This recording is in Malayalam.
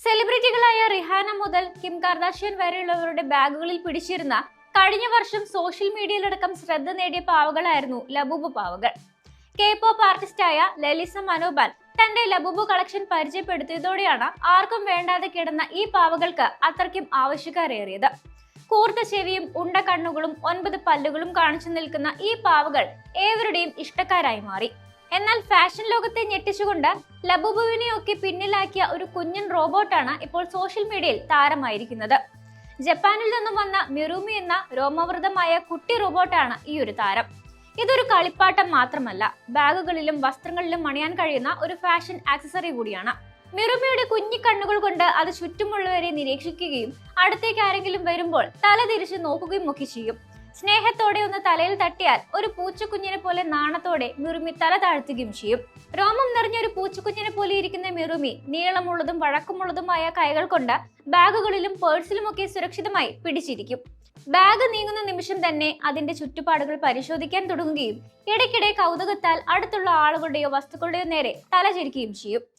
സെലിബ്രിറ്റികളായ റിഹാന മുതൽ കിം കർദാഷ്യൻ വരെയുള്ളവരുടെ ബാഗുകളിൽ പിടിച്ചിരുന്ന കഴിഞ്ഞ വർഷം സോഷ്യൽ മീഡിയയിലടക്കം ശ്രദ്ധ നേടിയ പാവകളായിരുന്നു ലബൂബ് പാവകൾ. K-pop ആർട്ടിസ്റ്റായ ലലിസ മനോബാൽ തന്റെ ലബൂബ് കളക്ഷൻ പരിചയപ്പെടുത്തിയതോടെയാണ് ആർക്കും വേണ്ടാതെ കിടന്ന ഈ പാവകൾക്ക് അത്രയ്ക്കും ആവശ്യക്കാരേറിയത്. കൂർത്ത ചെവിയും ഉണ്ട കണ്ണുകളും 9 പല്ലുകളും കാണിച്ചു നിൽക്കുന്ന ഈ പാവകൾ ഏവരുടെയും ഇഷ്ടക്കാരായി മാറി. എന്നാൽ ഫാഷൻ ലോകത്തെ ഞെട്ടിച്ചുകൊണ്ട് ലബൂബുവിനെയൊക്കെ പിന്നിലാക്കിയ ഒരു കുഞ്ഞൻ റോബോട്ടാണ് ഇപ്പോൾ സോഷ്യൽ മീഡിയയിൽ താരമായിരിക്കുന്നത്. ജപ്പാനിൽ നിന്നും വന്ന മിറുമി എന്ന രോമവൃതമായ കുട്ടി റോബോട്ടാണ് ഈ ഒരു താരം. ഇതൊരു കളിപ്പാട്ടം മാത്രമല്ല, ബാഗുകളിലും വസ്ത്രങ്ങളിലും അണിയാൻ കഴിയുന്ന ഒരു ഫാഷൻ ആക്സസറി കൂടിയാണ്. മിറുമിയുടെ കുഞ്ഞി കണ്ണുകൾ കൊണ്ട് അത് ചുറ്റുമുള്ളവരെ നിരീക്ഷിക്കുകയും അടുത്തേക്ക് ആരെങ്കിലും വരുമ്പോൾ തല തിരിച്ച് നോക്കുകയും ഒക്കെ ചെയ്യും. സ്നേഹത്തോടെ ഒന്ന് തലയിൽ തട്ടിയാൽ ഒരു പൂച്ചക്കുഞ്ഞിനെ പോലെ നാണത്തോടെ മിറുമി തല താഴ്ത്തുകയും ചെയ്യും. രോമം നിറഞ്ഞ ഒരു പൂച്ചക്കുഞ്ഞിനെ പോലെ ഇരിക്കുന്ന മിറുമി നീളമുള്ളതും വഴക്കമുള്ളതുമായ കൈകൾ കൊണ്ട് ബാഗുകളിലും പേഴ്സിലുമൊക്കെ സുരക്ഷിതമായി പിടിച്ചിരിക്കും. ബാഗ് നീങ്ങുന്ന നിമിഷം തന്നെ അതിന്റെ ചുറ്റുപാടുകൾ പരിശോധിക്കാൻ തുടങ്ങുകയും ഇടയ്ക്കിടെ കൗതുകത്താൽ അടുത്തുള്ള ആളുകളുടെയോ വസ്തുക്കളുടെയോ നേരെ തലചിരിക്കുകയും ചെയ്യും.